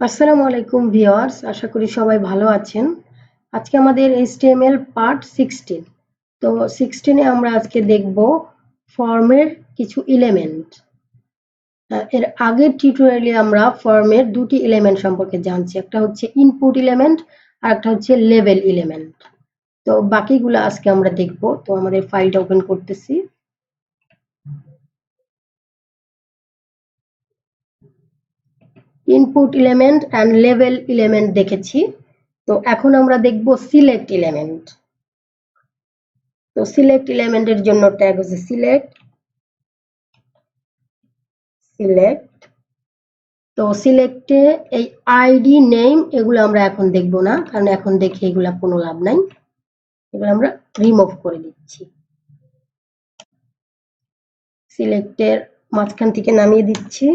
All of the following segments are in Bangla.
আসসালামু আলাইকুম ভিউয়ার্স, আশা করি সবাই ভালো আছেন। আজকে আমাদের HTML পার্ট 16। তো 16 এ আমরা আজকে দেখব ফর্মের কিছু এলিমেন্ট। এর আগের টিউটোরিয়ালে আমরা ফর্মের দুটি এলিমেন্ট সম্পর্কে জানছি, একটা হচ্ছে ইনপুট এলিমেন্ট আর একটা হচ্ছে লেবেল এলিমেন্ট। তো বাকিগুলো আজকে আমরা দেখব। তো আমাদের ফাইলটা ওপেন করতেছি। Input element and label element দেখেছি। তো এখন আমরা দেখব সিলেক্ট এলিমেন্ট। তো সিলেক্ট এলিমেন্টের জন্য ট্যাগ হচ্ছে সিলেক্ট। তো সিলেক্টে এই আইডি নেম এগুলো আমরা এখন দেখব না, কারণ এখন দেখে এগুলা কোনো লাভ নাই। এগুলো আমরা রিমুভ করে দিচ্ছি। সিলেক্টের মাঝখান থেকে নামিয়ে দিচ্ছি।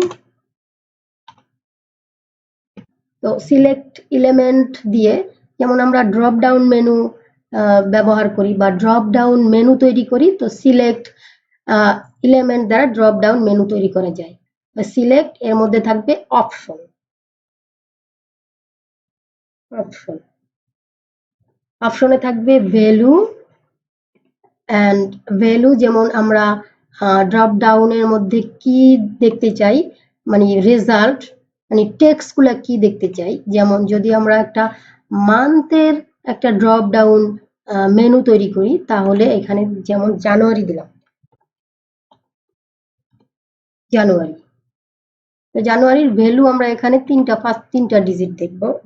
তো সিলেক্ট এলিমেন্ট দিয়ে যেমন আমরা ড্রপ ডাউন মেনু ব্যবহার করি বা ড্রপ ডাউন মেনু তৈরি করি, তো সিলেক্ট এলিমেন্ট দ্বারা ড্রপ ডাউন মেনু তৈরি করা যায়। সিলেক্ট এর মধ্যে থাকবে অপশন। অপশনে থাকবে ভ্যালু অ্যান্ড ভ্যালু, যেমন আমরা ড্রপ ডাউনের মধ্যে কি দেখতে চাই, মানে রেজাল্ট, মানে টেক্সটগুলো কি দেখতে চাই। যেমন যদি আমরা একটা মান্থের একটা ড্রপ ডাউন মেনু তৈরি করি, তাহলে এখানে যেমন জানুয়ারি দিলাম, জানুয়ারি। তো জানুয়ারির ভ্যালু আমরা এখানে ফার্স্ট তিনটা ডিজিট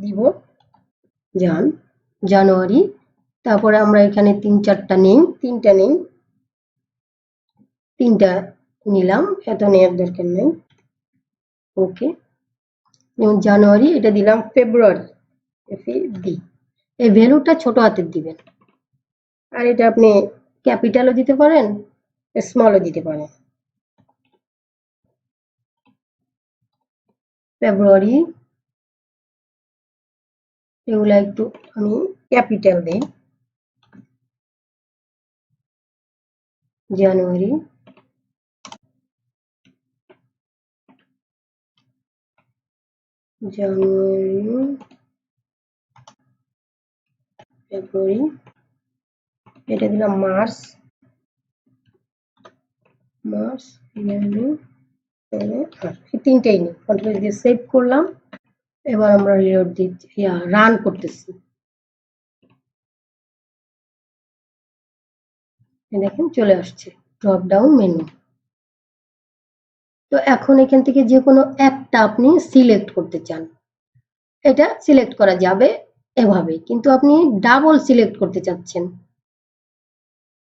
দিব জানুয়ারি। তারপরে আমরা এখানে তিনটা নেই, তিনটা নিলাম, এত নেওয়ার দরকার নেই। ওকে, যেমন জানুয়ারি, এটা দিলাম ফেব্রুয়ারি, এই ভ্যালুটা ছোট হাতের দিবেন। আর এটা আপনি ক্যাপিটালও দিতে পারেন, স্মলও দিতে পারেন। ফেব্রুয়ারি, এগুলা একটু আমি ক্যাপিটাল দিই। জানুয়ারি, ফেব্রুয়ারি, এটা দিলাম মার্চ, তিনটেই নেই। কন্ট্রোল দিয়ে সেভ করলাম। এবার আমরা রিলোড দিচ্ছি, রান করতেছি। দেখেন চলে আসছে ড্রপ ডাউন মেনু। তো এখন এখান থেকে যে কোনো একটা আপনি সিলেক্ট করতে চান, এটা সিলেক্ট করা যাবে এভাবে, কিন্তু আপনি ডাবল সিলেক্ট করতে চাচ্ছেন,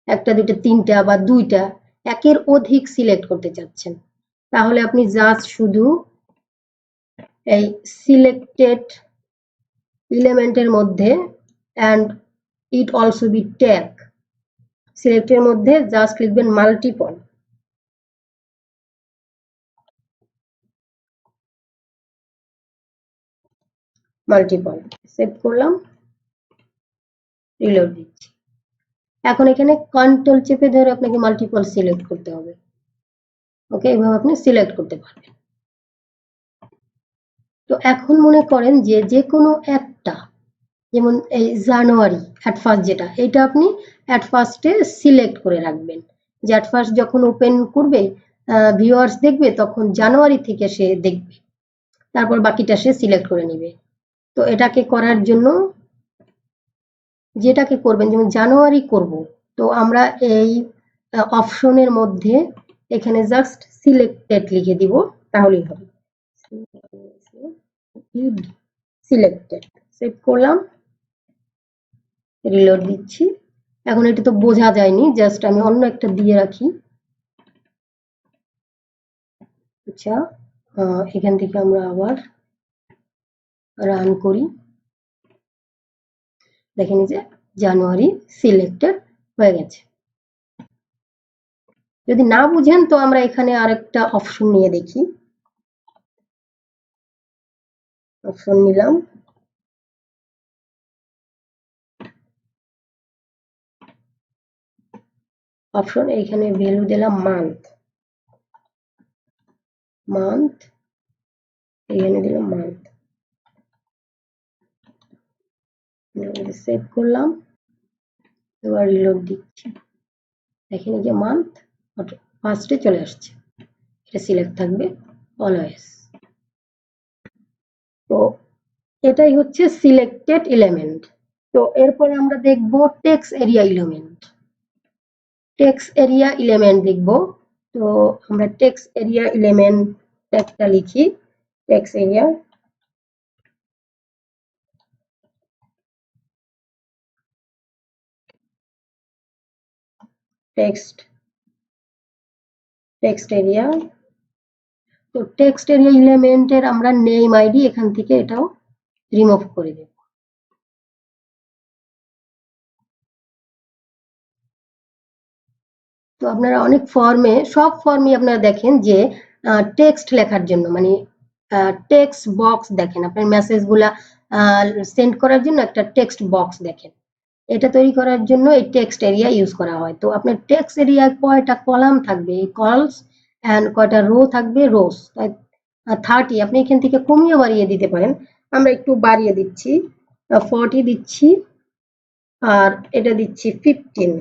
একটা দুইটা তিনটা বা দুইটা, একের অধিক সিলেক্ট করতে চাচ্ছেন, তাহলে আপনি জাস্ট শুধু এই সিলেক্টেড এলিমেন্টের মধ্যে and it also be tag, সিলেক্টের মধ্যে জাস্ট লিখবেন মাল্টিপল। সেভ করলাম, রিলোড দিচ্ছি। এখন এখানে কন্ট্রোল চেপে ধরে আপনাকে মাল্টিপল সিলেক্ট করতে হবে। ওকে, এইভাবে আপনি সিলেক্ট করতে পারবেন। তো এখন মনে করেন যে কোনো একটা, যেমন এই জানুয়ারি অ্যাট ফার্স্ট, যেটা এটা আপনি অ্যাট ফার্স্টে সিলেক্ট করে রাখবেন, যে অ্যাট ফার্স্ট যখন ওপেন করবে ভিউয়ার্স দেখবে, তখন জানুয়ারি থেকে সে দেখবে, তারপর বাকিটা সে সিলেক্ট করে নেবে। তো এটাকে করার জন্য যেটাকে করবেন, যেমন জানুয়ারি করব, তো আমরা এই অপশনের মধ্যে এখানে জাস্ট সিলেক্টেড লিখে দিব, তাহলেই হবে। সিলেক্টেড, সেভ করলাম, রিলোড দিচ্ছি। এখন এটা তো বোঝা যায়নি, জাস্ট আমি অন্য একটা দিয়ে রাখি। আচ্ছা, এখান থেকে আমরা আবার রান করি। দেখেন যে জানুয়ারি সিলেক্টেড হয়ে গেছে। যদি না বুঝেন তো আমরা এখানে আরেকটা অপশন নিয়ে দেখি। অপশন নিলাম, অপশন এইখানে ভ্যালু দিলাম মান্থ, এখানে দিলাম মান্থ। সেভ করলাম, এবার রিলোড দিচ্ছি। দেখেন এই যে মান্থ ফার্স্টে চলে আসছে, এটা সিলেক্ট থাকবে অলওয়েজ। তো এটাই হচ্ছে সিলেক্টেড এলিমেন্ট। তো এরপরে আমরা দেখব text area element. Text area element দেখব। তো আমরা টেক্সট এরিয়া এলিমেন্ট একটা লিখি, টেক্সট এরিয়া টেক্সট এরিয়া। তো টেক্সট এরিয়া এলিমেন্টের আমরা নেম আইডি এখান থেকে এটাও রিমুভ করে দেব। তো আপনারা অনেক ফর্মে, সব ফর্মে আপনারা দেখেন যে টেক্সট লেখার জন্য মানে টেক্সট বক্স দেখেন, আপনার মেসেজগুলা সেন্ড করার জন্য একটা টেক্সট বক্স দেখেন, এটা তৈরি করার জন্য এই টেক্সট এরিয়া ইউজ করা হয়। তো আপনার টেক্সট এরিয়ায় কয়টা কলাম থাকবে, এই কলস অ্যান্ড কয়টা রো থাকবে, রোস। তাই 30 আপনি এখান থেকে কমিয়ে বাড়িয়ে দিতে পারেন, আমরা একটু বাড়িয়ে দিচ্ছি, 40 দিচ্ছি, আর এটা দিচ্ছি 15।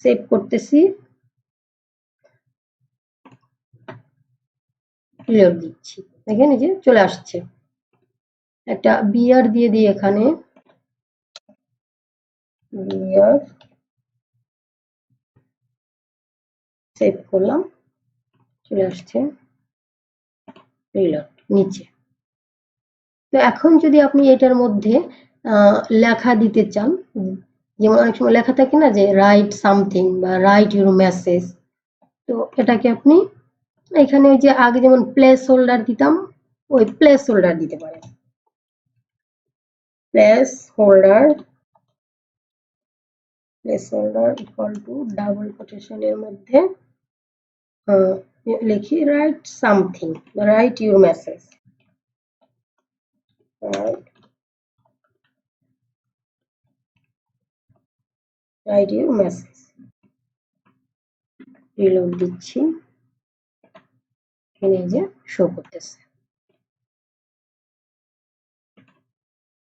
সেভ করতেছি, ক্লিয়ার দিচ্ছি, দেখেন এই যে চলে আসছে। একটা বিয়ার দিয়ে দিই এখানে, বিয়ার, সেভ করলাম, চলে আসছে রিলোড নিচে। তো এখন যদি আপনি এটার মধ্যে লেখা দিতে চান, যেমন অনেক সময় লেখা থাকে না যে রাইট সামথিং বা রাইট ইউর মেসেজ, তো এটাকে আপনি এখানে ওই যে আগে যেমন প্লেস হোল্ডার দিতাম, ওই প্লেস হোল্ডার দিতে পারেন। Placeholder equal to double কোটেশনের মধ্যে লিখি write something, write your message, write your message, reload দিচ্ছি, এখানে যে শো করতেছে।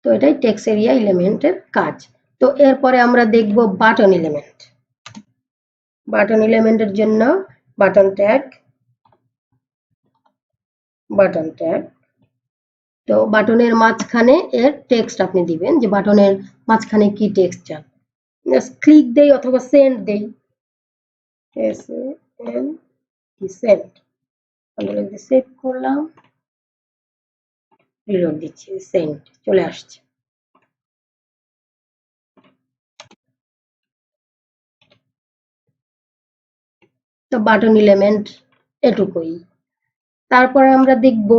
তো এটাই টেক্সট এরিয়া এলিমেন্টের কাজ। তো এরপরে আমরা দেখব বাটন এলিমেন্ট। বাটন এলিমেন্টের জন্য বাটন ট্যাগ, তো বাটনের মাঝখানে এর টেক্সট আপনি দিবেন, যে বাটনের মাঝখানে কি টেক্সট চান, জাস্ট ক্লিক দেই অথবা সেন্ড দেই, সেন্ড, আমরা সেভ করলাম, রিলোড দিচ্ছি, সেন্ড চলে আসছে। তো বাটন এলিমেন্ট এটুকুই। তারপরে আমরা দেখব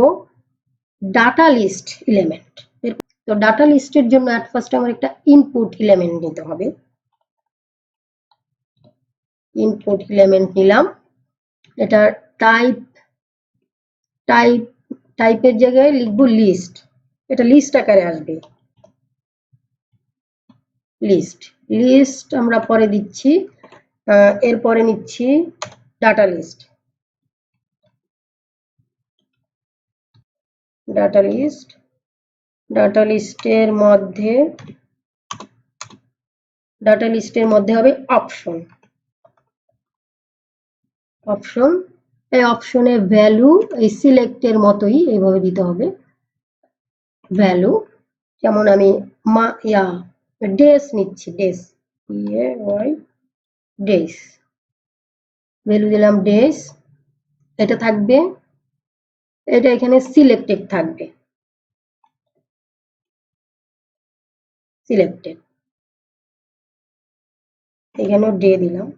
ডাটা লিস্ট এলিমেন্ট। তো ডাটা লিস্টের জন্য এট ফার্স্ট আমার একটা ইনপুট এলিমেন্ট নিতে হবে। ইনপুট এলিমেন্ট নিলাম, এটা টাইপের জায়গায় লিখব লিস্ট, এটা লিস্ট আকারে আসবে, লিস্ট আমরা পরে দিচ্ছি। এরপরে নিচ্ছি ডাটা লিস্টের মধ্যে হবে অপশন, এই অপশনে ভ্যালু এই সিলেক্টের মতোই এইভাবে দিতে হবে ভ্যালু। যেমন আমি ডেস নিচ্ছি, ডেস ভ্যালু দিলাম ডেস, এটা থাকবে, এটা এখানে সিলেক্টেড থাকবে, এখানেও ডে দিলাম,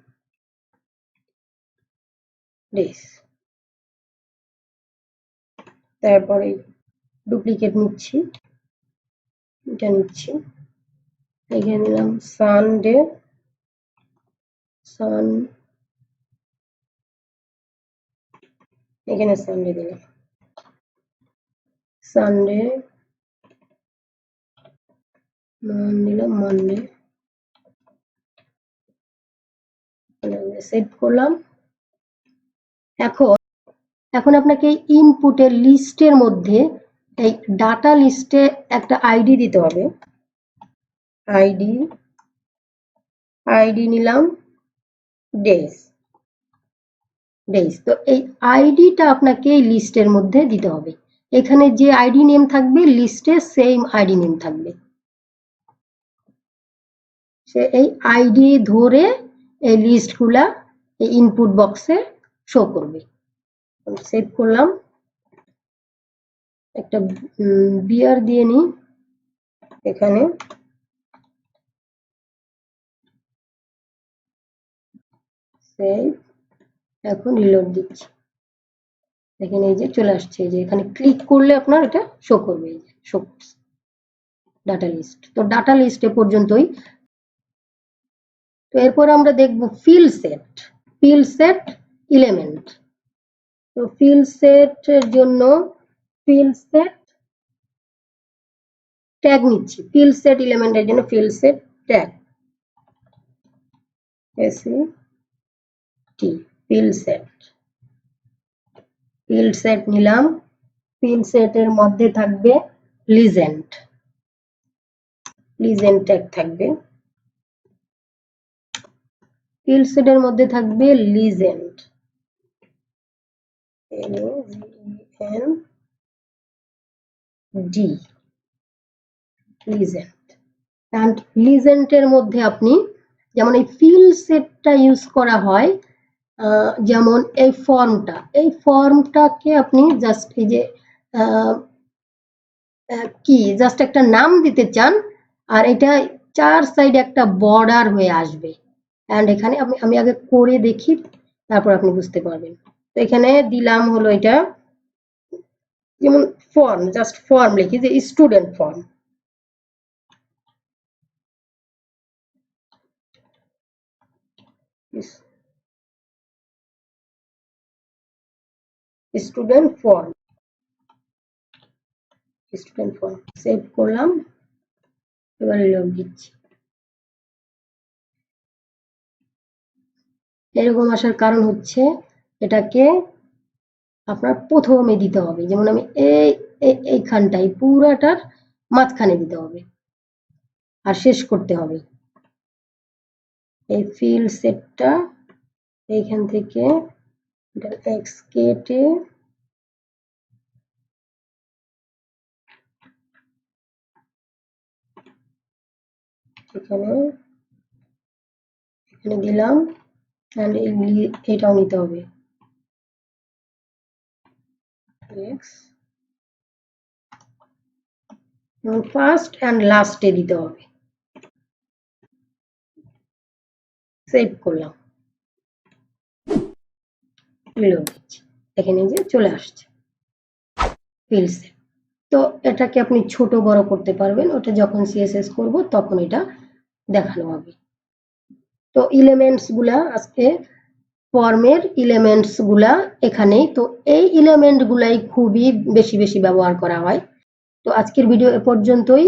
ডেস। তারপরে ডুপ্লিকেট নিচ্ছি, এটা নিচ্ছি, এখানে নিলাম সানডে, এখানে সানডে দিলাম, সানডে দিলাম, মানডে, সেভ করলাম। এখন আপনাকে ইনপুটের লিস্টের মধ্যে এই ডাটা লিস্টে একটা আইডি দিতে হবে, আইডি নিলাম ডেজ। তো এই আইডিটা আপনাকে এই লিস্টের মধ্যে দিতে হবে। এখানে যে আইডি নেম থাকবে লিস্টে সেম আইডি নেম থাকবে। সে এই আইডি ধরে এই লিস্টগুলা এই ইনপুট বক্সে শো করবে। সেভ করলাম, একটা বিয়ার দিয়ে নিই এখানে, সেভ। এখন রিলোড দিচ্ছি, দেখেন এই যে চলে আসছে, যে এখানে ক্লিক করলে আপনার এটা শো করবে, এই যে শো করছে ডাটা লিস্ট। তো ডাটা লিস্ট এ পর্যন্তই। তো এরপর আমরা দেখব ফিল্ড সেট এলিমেন্ট। তো ফিল্ড সেটের জন্য ফিল্ড সেট ট্যাগ নিচ্ছি। ফিল্ড সেট এলিমেন্টের জন্য field set tag field set নিলাম। ফিল্ড সেটের মধ্যে থাকবে লিজেন্ড ট্যাগ থাকবে। ফিল্ড সেটের মধ্যে থাকবে লিজেন্ড, লিজেন্ডের মধ্যে আপনি যেমন এই ফিল্ড সেটটা ইউজ করা হয়, যেমন এই ফর্মটাকে আপনি জাস্ট এই যে কি জাস্ট একটা নাম দিতে চান, আর এটা চার সাইডে একটা বর্ডার হয়ে আসবে। এন্ড এখানে আমি আগে করে দেখি, তারপর আপনি বুঝতে পারবেন। তো এখানে দিলাম হলো এটা, যেমন ফর্ম, জাস্ট ফর্ম লিখি যে student form, student form. Save করলাম, এবার রিলোড দিচ্ছি। এরকম আসার কারণ হচ্ছে এটাকে আপনার প্রথমে দিতে হবে, যেমন আমি এইখানটাই পুরাটার মাঝখানে দিতে হবে আর শেষ করতে হবে। এই ফিল্ড সেটটা এইখান থেকে এক্স কেটে এখানে দিলাম, এটাও নিতে হবে ফার্স্ট এন্ড লাস্টে দিতে হবে। সেভ করলাম, এখানে যে চলে আসছে ফিল্ড সেট। তো এটাকে আপনি ছোট বড় করতে পারবেন, ওটা যখন সিএসএস করব তখন এটা দেখানো হবে। তো এলিমেন্টস গুলা আজকে ফর্মের এলিমেন্টস গুলা এখানেই। তো এই এলিমেন্ট গুলাই খুবই বেশি ব্যবহার করা হয়। তো আজকের ভিডিও এ পর্যন্তই।